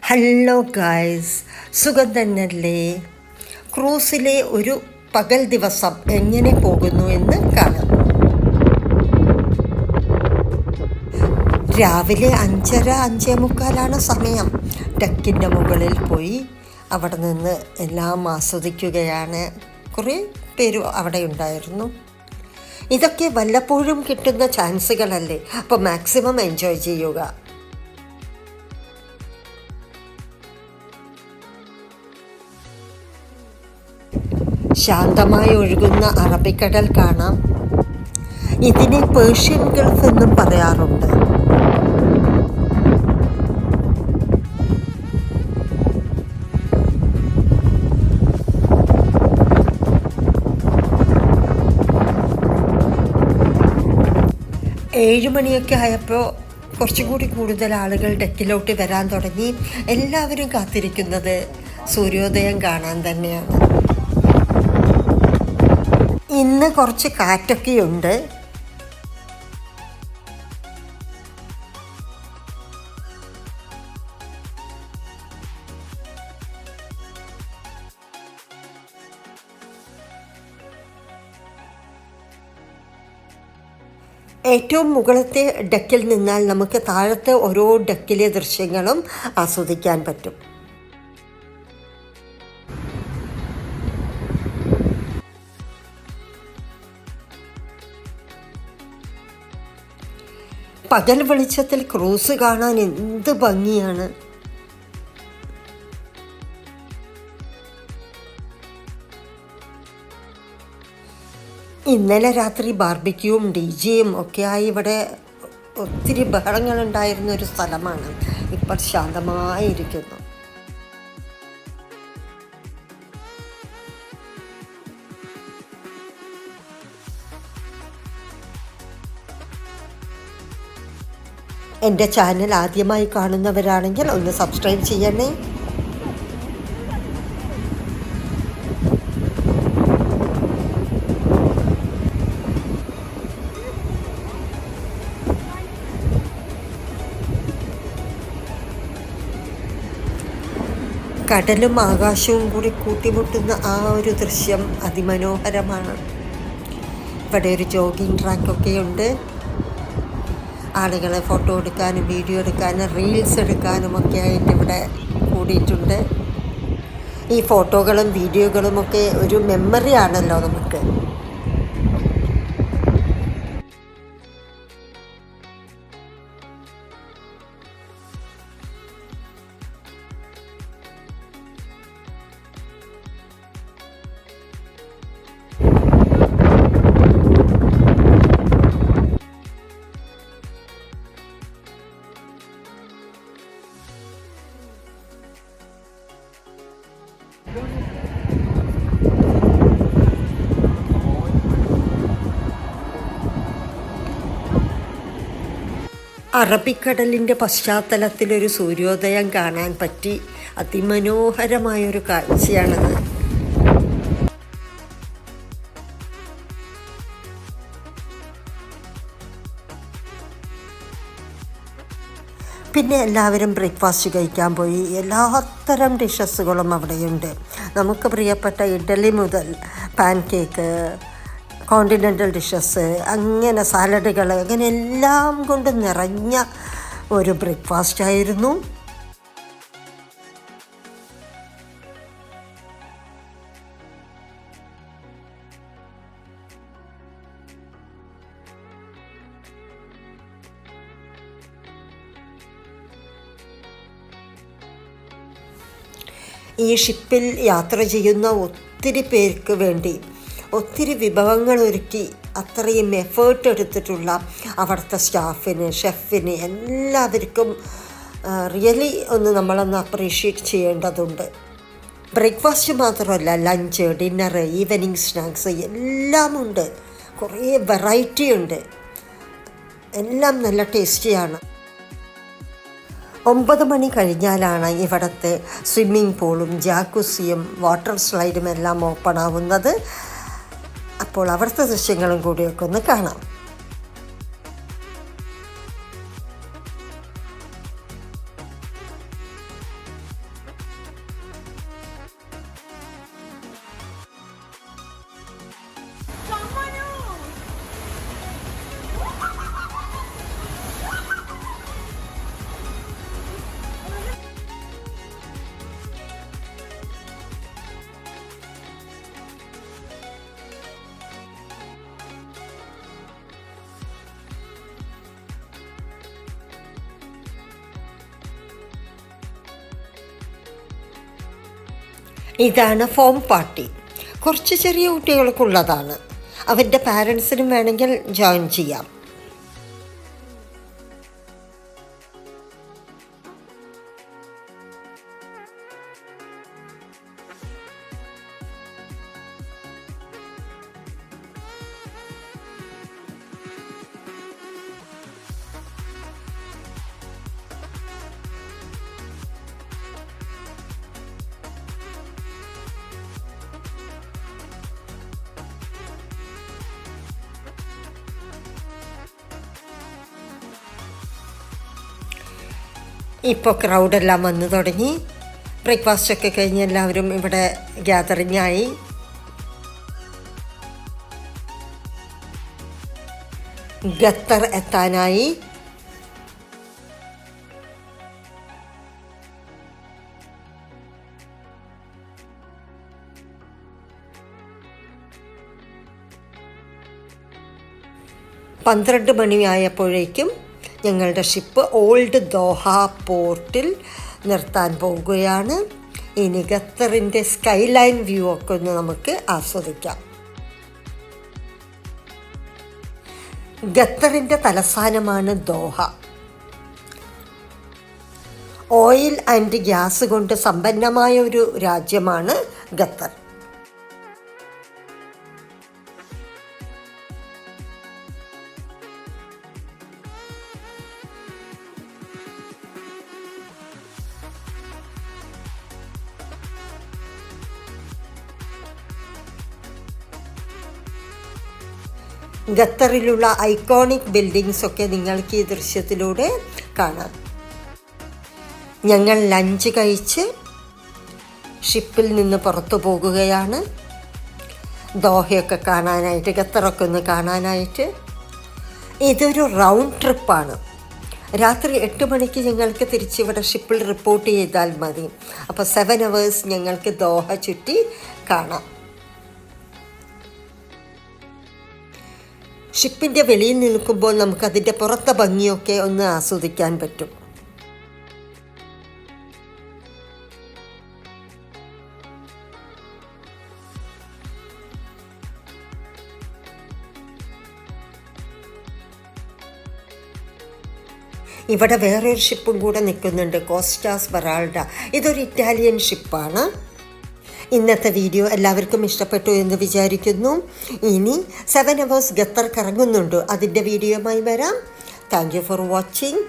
Hello guys, സുഖം തന്നെയല്ലേ? ക്രൂസിലെ ഒരു പകൽ ദിവസം എങ്ങനെ പോകുന്നു എന്ന് കാണാം. രാവിലെ 5:30-5:45 സമയം. ഡെക്കിൻ്റെ മുകളിൽ പോയി അവിടെ നിന്ന് എല്ലാം ആസ്വദിക്കുകയാണ്. കുറേ പേര് അവിടെ ഉണ്ടായിരുന്നു. ഇതൊക്കെ വല്ലപ്പോഴും കിട്ടുന്ന ചാൻസുകളല്ലേ, അപ്പോൾ മാക്സിമം എൻജോയ് ചെയ്യുക. ശാന്തമായി ഒഴുകുന്ന അറബിക്കടൽ കാണാം. ഇതിനെ പേർഷ്യൻ ഗൾഫ് എന്നും പറയാറുണ്ട്. ഏഴുമണിയൊക്കെ ആയപ്പോൾ കുറച്ചും കൂടി കൂടുതൽ ആളുകൾ ഡെക്കിലോട്ട് വരാൻ തുടങ്ങി. എല്ലാവരും കാത്തിരിക്കുന്നത് സൂര്യോദയം കാണാൻ തന്നെയാണ്. ഇന്ന് കുറച്ച് കാറ്റൊക്കെയുണ്ട്. ഏറ്റവും മുകളിലത്തെ ഡെക്കിൽ നിന്നാൽ നമുക്ക് താഴത്തെ ഓരോ ഡെക്കിലെ ദൃശ്യങ്ങളും ആസ്വദിക്കാൻ പറ്റും. പകൽ വെളിച്ചത്തിൽ ക്രൂസ് കാണാൻ എന്ത് ഭംഗിയാണ്. ഇന്നലെ രാത്രി ബാർബിക്യൂവും DJ-യും ഒക്കെയായി ഇവിടെ ഒത്തിരി ബഹളങ്ങളുണ്ടായിരുന്ന ഒരു സ്ഥലമാണ്. ഇപ്പോൾ ശാന്തമായിരിക്കുന്നു. എൻ്റെ ചാനൽ ആദ്യമായി കാണുന്നവരാണെങ്കിൽ ഒന്ന് സബ്സ്ക്രൈബ് ചെയ്യണേ. കടലും ആകാശവും കൂടി കൂട്ടിമുട്ടുന്ന ആ ഒരു ദൃശ്യം അതിമനോഹരമാണ്. ഇവിടെ ഒരു ജോഗിങ് ട്രാക്കൊക്കെയുണ്ട്. ആളുകളെ ഫോട്ടോ എടുക്കാനും വീഡിയോ എടുക്കാനും റീൽസ് എടുക്കാനും ഒക്കെ ആയിട്ട് ഇവിടെ കൂടിയിട്ടുണ്ട്. ഈ ഫോട്ടോകളും വീഡിയോകളുമൊക്കെ ഒരു മെമ്മറി ആണല്ലോ നമുക്ക്. അറബിക്കടലിൻ്റെ പശ്ചാത്തലത്തിലൊരു സൂര്യോദയം കാണാൻ പറ്റി. അതിമനോഹരമായൊരു കാഴ്ചയാണത്. പിന്നെ എല്ലാവരും ബ്രേക്ക്ഫാസ്റ്റ് കഴിക്കാൻ പോയി. എല്ലാത്തരം ഡിഷസുകളും അവിടെയുണ്ട്. നമുക്ക് പ്രിയപ്പെട്ട ഇഡ്ഡലി മുതൽ പാൻ കേക്ക്, കോണ്ടിനെൻ്റൽ ഡിഷസ്, അങ്ങനെ സാലഡുകൾ, അങ്ങനെ എല്ലാം കൊണ്ട് നിറഞ്ഞ ഒരു ബ്രേക്ക്ഫാസ്റ്റ് ആയിരുന്നു. ഈ ഷിപ്പിൽ യാത്ര ചെയ്യുന്ന ഒത്തിരി പേർക്ക് വേണ്ടി ഒത്തിരി വിഭവങ്ങൾ ഒരുക്കി അത്രയും എഫേർട്ട് എടുത്തിട്ടുള്ള അവിടുത്തെ സ്റ്റാഫിന്, ഷെഫിന്, എല്ലാവർക്കും റിയലി നമ്മളൊന്ന് അപ്രീഷിയേറ്റ് ചെയ്യേണ്ടതുണ്ട്. ബ്രേക്ക്ഫാസ്റ്റ് മാത്രമല്ല, ലഞ്ച്, ഡിന്നർ, ഈവനിങ് സ്നാക്സ് എല്ലാം ഉണ്ട്. കുറേ വെറൈറ്റി ഉണ്ട്. എല്ലാം നല്ല ടേസ്റ്റിയാണ്. 9 മണി കഴിഞ്ഞാലാണ് ഇവിടുത്തെ സ്വിമ്മിംഗ് പൂളും ജാക്കുസിയും വാട്ടർ സ്ലൈഡും എല്ലാം ഓപ്പൺ ആവുന്നത്. അപ്പോൾ അവിടുത്തെ ദൃശ്യങ്ങളും കൂടിയൊക്കെ ഒന്ന് കാണാം. ഇതാണ് ഫോം പാർട്ടി. കുറച്ച് ചെറിയ കുട്ടികൾക്കുള്ളതാണ്. അവരുടെ പാരൻസിനും വേണമെങ്കിൽ ജോയിൻ ചെയ്യാം. ഇപ്പോൾ ക്രൗഡെല്ലാം വന്നു തുടങ്ങി. ബ്രേക്ക്ഫാസ്റ്റൊക്കെ കഴിഞ്ഞ് എല്ലാവരും ഇവിടെ ഗ്യാതറിംഗ് ആയി. ഖത്തർ എത്താനായി. പന്ത്രണ്ട് മണിയായപ്പോഴേക്കും ഞങ്ങളുടെ ഷിപ്പ് ഓൾഡ് ദോഹ പോർട്ടിൽ നിർത്താൻ പോകുകയാണ്. ഇനി ഖത്തറിൻ്റെ സ്കൈ ലൈൻ വ്യൂ ഒക്കെ ഒന്ന് നമുക്ക് ആസ്വദിക്കാം. ഖത്തറിൻ്റെ തലസ്ഥാനമാണ് ദോഹ. ഓയിൽ ആൻഡ് ഗ്യാസ് കൊണ്ട് സമ്പന്നമായ ഒരു രാജ്യമാണ് ഖത്തർ. ഖത്തറിലുള്ള ഐക്കോണിക് ബിൽഡിങ്സ് ഒക്കെ നിങ്ങൾക്ക് ഈ ദൃശ്യത്തിലൂടെ കാണാം. ഞങ്ങൾ ലഞ്ച് കഴിച്ച് ഷിപ്പിൽ നിന്ന് പുറത്തു പോകുകയാണ്. ദോഹയൊക്കെ കാണാനായിട്ട്, ഖത്തറൊക്കെ ഒന്ന് കാണാനായിട്ട്. ഇതൊരു റൗണ്ട് ട്രിപ്പാണ്. രാത്രി 8 മണിക്ക് ഞങ്ങൾക്ക് തിരിച്ചിവിടെ ഷിപ്പിൽ റിപ്പോർട്ട് ചെയ്താൽ മതി. അപ്പോൾ 7 hours ഞങ്ങൾക്ക് ദോഹ ചുറ്റി കാണാം. ഷിപ്പിൻ്റെ വെളിയിൽ നിൽക്കുമ്പോൾ നമുക്കതിൻ്റെ പുറത്തെ ഭംഗിയൊക്കെ ഒന്ന് ആസ്വദിക്കാൻ പറ്റും. ഇവിടെ വേറൊരു ഷിപ്പും കൂടെ നിൽക്കുന്നുണ്ട്, കോസ്റ്റാ സ്മെറാൾഡ. ഇതൊരു ഇറ്റാലിയൻ ഷിപ്പാണ്. ഇന്നത്തെ വീഡിയോ എല്ലാവർക്കും ഇഷ്ടപ്പെട്ടു എന്ന് വിചാരിക്കുന്നു. ഇനി 7 hours ഖത്തർ കറങ്ങുന്നുണ്ട്, അതിൻ്റെ വീഡിയോയുമായി വരാം. Thank you for watching.